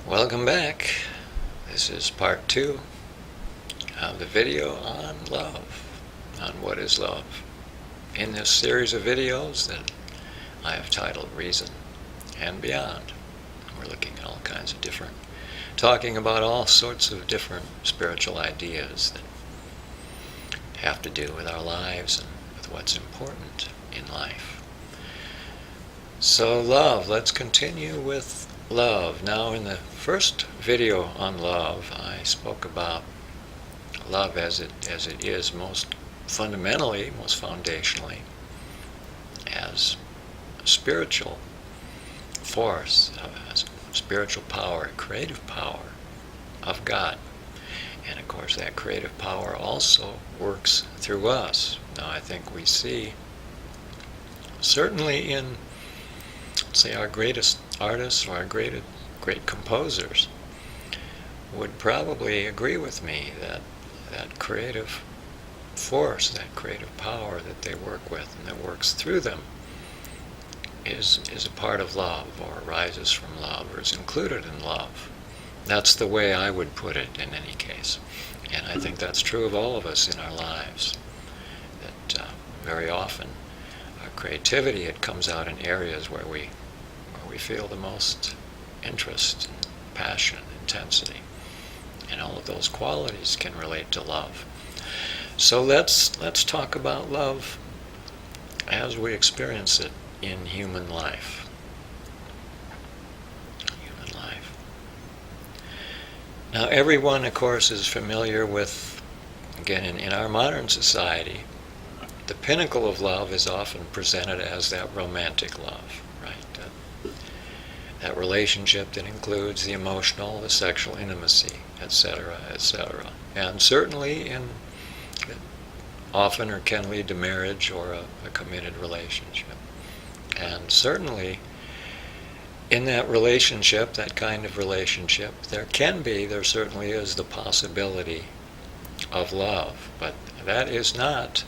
Welcome back. This is part 2 of the video on love, on what is love. In this series of videos that I have titled Reason and Beyond, we're looking at all kinds of talking about all sorts of different spiritual ideas that have to do with our lives and with what's important in life. So love, let's continue with love. Now, in the first video on love, I spoke about love as it is most fundamentally, most foundationally, as a spiritual force, as a spiritual power, creative power of God. And of course, that creative power also works through us. Now, I think we see, certainly in, say, our greatest artists or our great composers would probably agree with me that that creative force, that creative power that they work with and that works through them is a part of love, or arises from love, or is included in love. That's the way I would put it in any case. And I think that's true of all of us in our lives, that very often our creativity, it comes out in areas where we feel the most interest, and passion, intensity, and all of those qualities can relate to love. So let's talk about love as we experience it in human life. Human life. Now, everyone, of course, is familiar with, again, in our modern society, the pinnacle of love is often presented as that romantic love, right? That relationship that includes the emotional, the sexual intimacy, etc., etc. And certainly often or can lead to marriage or a committed relationship. And certainly in that relationship, that kind of relationship, there certainly is the possibility of love. But that is not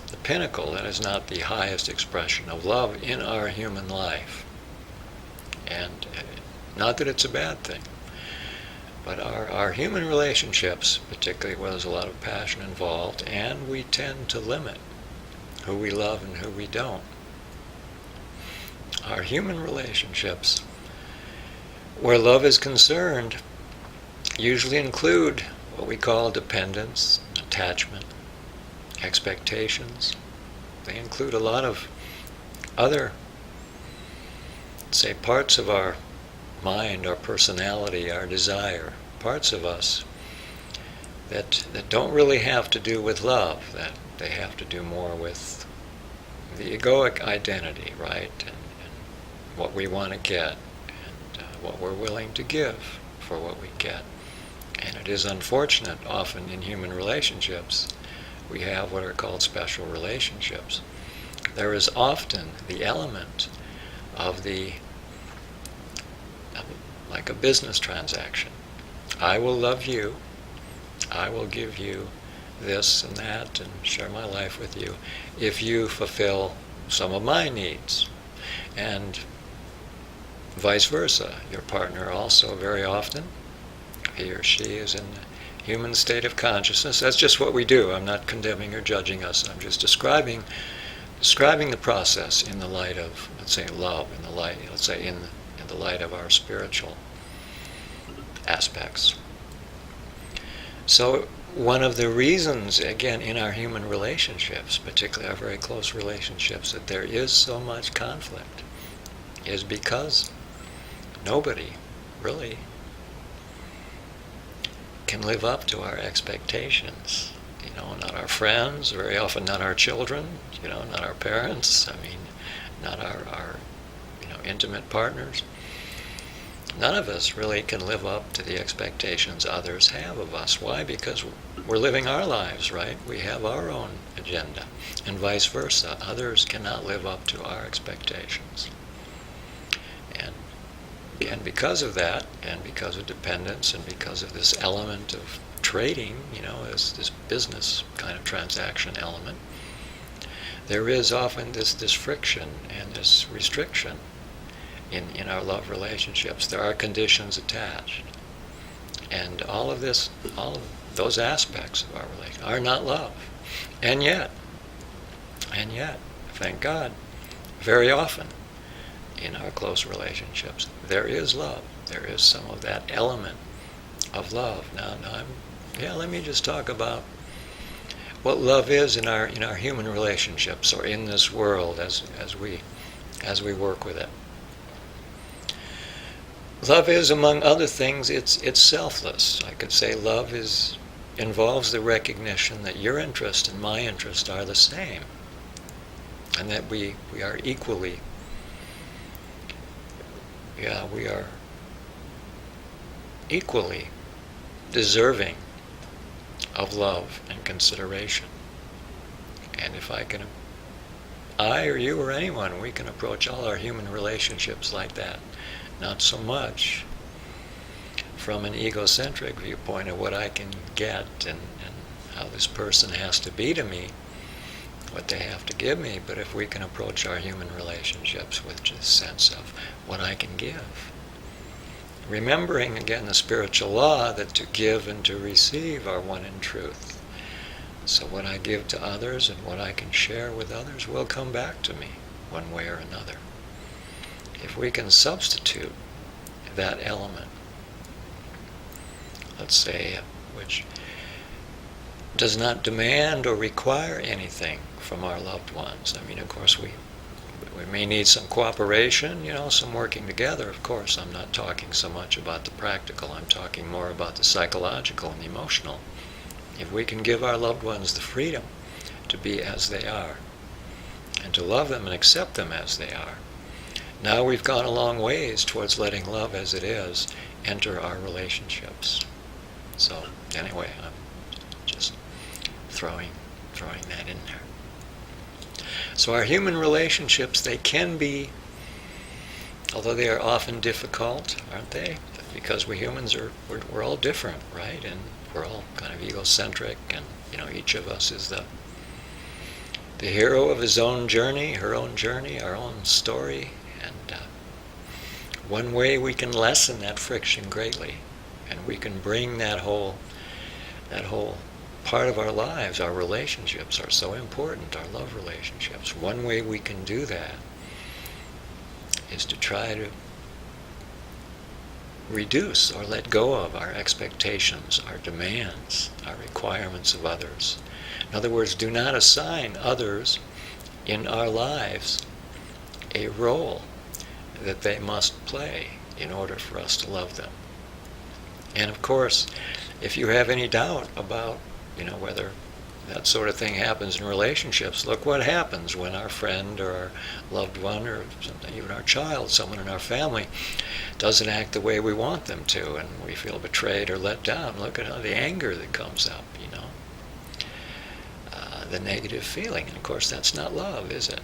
the pinnacle, that is not the highest expression of love in our human life. And not that it's a bad thing, but our human relationships, particularly where there's a lot of passion involved, and we tend to limit who we love and who we don't. Our human relationships, where love is concerned, usually include what we call dependence, attachment, expectations. They include a lot of other, say, parts of our mind, our personality, our desire, parts of us that don't really have to do with love, that they have to do more with the egoic identity, right? And what we want to get, and what we're willing to give for what we get. And it is unfortunate, often in human relationships, we have what are called special relationships. There is often the element of like a business transaction. I will love you, I will give you this and that and share my life with you if you fulfill some of my needs. And vice versa. Your partner also very often, he or she is in the human state of consciousness. That's just what we do. I'm not condemning or judging us. I'm just describing the process in the light of, let's say, love, in the light of our spiritual aspects. So one of the reasons, again, in our human relationships, particularly our very close relationships, that there is so much conflict is because nobody really can live up to our expectations. Not our friends, very often not our children, not our parents, not our intimate partners. None of us really can live up to the expectations others have of us. Why? Because we're living our lives, right? We have our own agenda, and vice versa. Others cannot live up to our expectations. And again, because of that, and because of dependence, and because of this element of trading, this business kind of transaction element, there is often this friction and this restriction in our love relationships. There are conditions attached. And all of those aspects of our relationship are not love. And yet, thank God, very often in our close relationships, there is love. There is some of that element of love. Now let me just talk about what love is in our human relationships, or in this world as we work with it. Love is, among other things, it's selfless. I could say love involves the recognition that your interest and my interest are the same, and that we are equally, we are equally deserving of love and consideration. And if I or you or anyone, we can approach all our human relationships like that. Not so much from an egocentric viewpoint of what I can get and how this person has to be to me, what they have to give me, but if we can approach our human relationships with just a sense of what I can give. Remembering, again, the spiritual law that to give and to receive are one in truth. So what I give to others and what I can share with others will come back to me one way or another. If we can substitute that element, let's say, which does not demand or require anything from our loved ones. I mean, of course, we may need some cooperation, some working together, of course. I'm not talking so much about the practical. I'm talking more about the psychological and the emotional. If we can give our loved ones the freedom to be as they are, and to love them and accept them as they are, now we've gone a long ways towards letting love as it is enter our relationships. So anyway, I'm just throwing that in there. So our human relationships, they can be, although they are often difficult, aren't they? Because we humans we're all different, right? And we're all kind of egocentric, and each of us is the hero of his own journey, her own journey, our own story. And one way we can lessen that friction greatly, and we can bring that whole part of our lives, our relationships are so important, our love relationships. One way we can do that is to try to reduce or let go of our expectations, our demands, our requirements of others. In other words, do not assign others in our lives a role that they must play in order for us to love them. And of course, if you have any doubt about, whether that sort of thing happens in relationships, look what happens when our friend or our loved one or something, even our child, someone in our family, doesn't act the way we want them to, and we feel betrayed or let down. Look at how the anger that comes up, the negative feeling. And of course, that's not love, is it?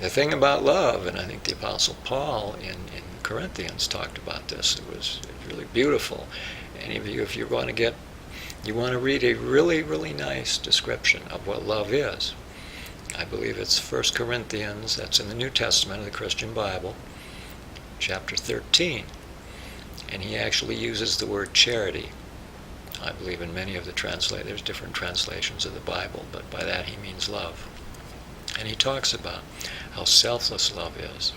The thing about love, and I think the Apostle Paul in Corinthians talked about this, it was really beautiful. Any of you, if you want to read a really, really nice description of what love is, I believe it's 1 Corinthians, that's in the New Testament of the Christian Bible, chapter 13. And he actually uses the word charity. I believe in many of the there's different translations of the Bible, but by that he means love. And he talks about how selfless love is,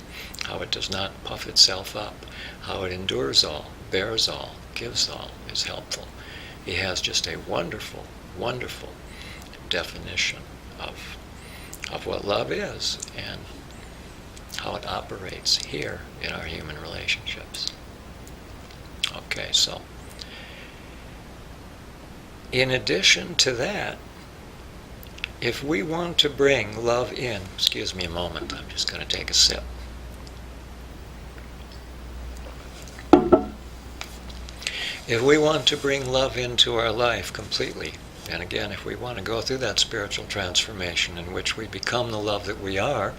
how it does not puff itself up, how it endures all, bears all, gives all, is helpful. He has just a wonderful, wonderful definition of what love is and how it operates here in our human relationships. Okay, so in addition to that, if we want to bring love in, excuse me a moment, I'm just going to take a sip. If we want to bring love into our life completely, and again, if we want to go through that spiritual transformation in which we become the love that we are,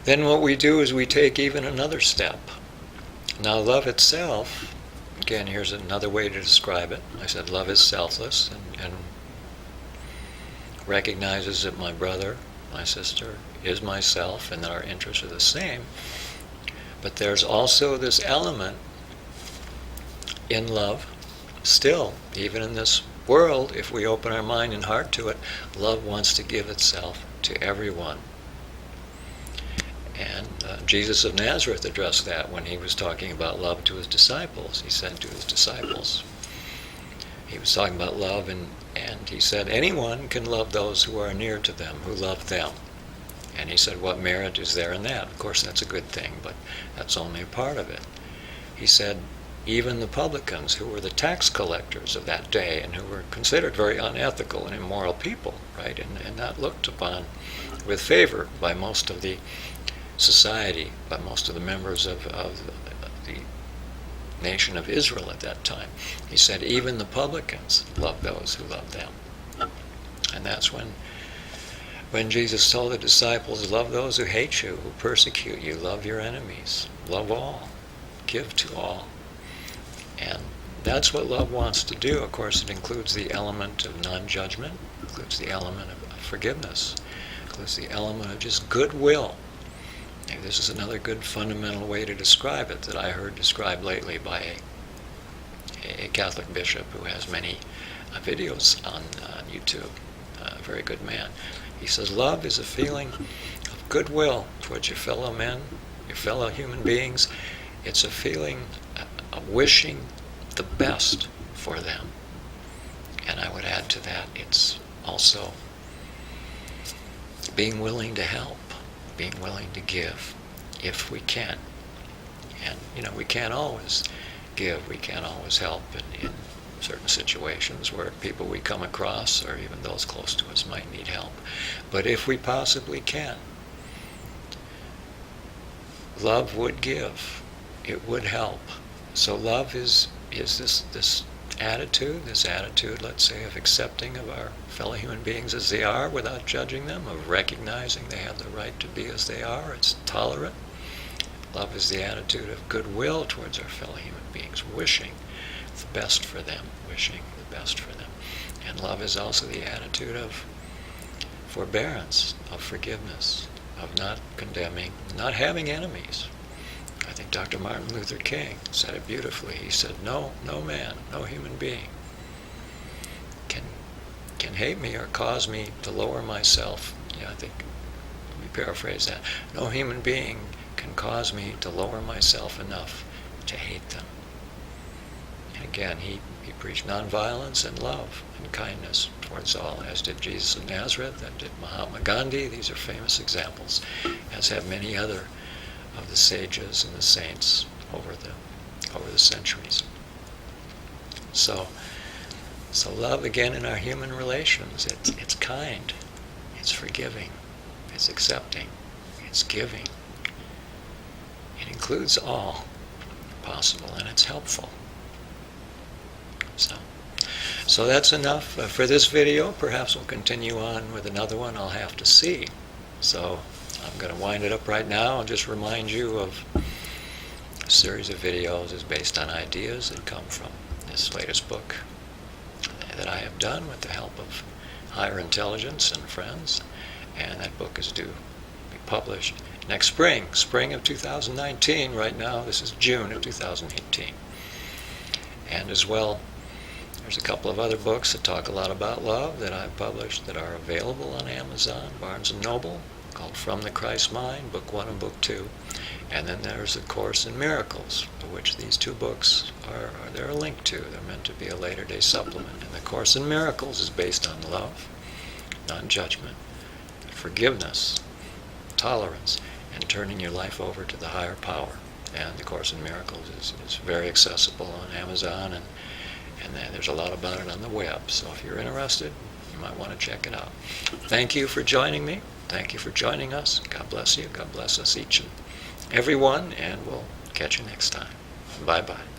then what we do is we take even another step. Now, love itself, again, here's another way to describe it. I said love is selfless and recognizes that my brother my sister, is myself, and that our interests are the same. But there's also this element in love, still, even in this world, if we open our mind and heart to it, love wants to give itself to everyone. And Jesus of Nazareth addressed that when he was talking about love to his disciples. He said to his disciples, he was talking about love, and he said, anyone can love those who are near to them, who love them. And he said, what merit is there in that? Of course, that's a good thing, but that's only a part of it. He said, even the publicans, who were the tax collectors of that day and who were considered very unethical and immoral people, right, and not looked upon with favor by most of the society, by most of the members of the nation of Israel at that time. He said, even the publicans love those who love them. And that's when Jesus told the disciples, love those who hate you, who persecute you, love your enemies, love all, give to all. And that's what love wants to do. Of course, it includes the element of non-judgment, includes the element of forgiveness, includes the element of just goodwill. And this is another good fundamental way to describe it that I heard described lately by a Catholic bishop who has many videos on YouTube, a very good man. He says, love is a feeling of goodwill towards your fellow men, your fellow human beings. It's a feeling of wishing the best for them. And I would add to that, it's also being willing to help, being willing to give, if we can. And, we can't always give, we can't always help in certain situations where people we come across, or even those close to us, might need help. But if we possibly can, love would give, it would help. So love is this attitude, let's say, of accepting of our fellow human beings as they are without judging them, of recognizing they have the right to be as they are. It's tolerant. Love is the attitude of goodwill towards our fellow human beings, wishing the best for them, wishing the best for them. And love is also the attitude of forbearance, of forgiveness, of not condemning, not having enemies. I think Dr. Martin Luther King said it beautifully. He said, no man, no human being can hate me or cause me to lower myself. I think, let me paraphrase that. No human being can cause me to lower myself enough to hate them. And again, he preached nonviolence and love and kindness towards all, as did Jesus of Nazareth, and did Mahatma Gandhi. These are famous examples, as have many other of the sages and the saints over the centuries. So love, again, in our human relations, it's kind, it's forgiving, it's accepting, it's giving. It includes all possible, and it's helpful. So that's enough for this video. Perhaps we'll continue on with another one. I'll have to see. So I'm going to wind it up right now. I'll just remind you of a series of videos is based on ideas that come from this latest book that I have done with the help of higher intelligence and friends. And that book is due to be published next spring of 2019. Right now, this is June of 2018. And as well, there's a couple of other books that talk a lot about love that I've published that are available on Amazon, Barnes & Noble, called From the Christ Mind, Book 1 and Book 2. And then there's A Course in Miracles, to which these two books they're linked to. They're meant to be a later day supplement. And The Course in Miracles is based on love, non-judgment, forgiveness, tolerance, and turning your life over to the higher power. And The Course in Miracles is very accessible on Amazon, and there's a lot about it on the web. So if you're interested, you might want to check it out. Thank you for joining me. Thank you for joining us. God bless you. God bless us each and every one, and we'll catch you next time. Bye-bye.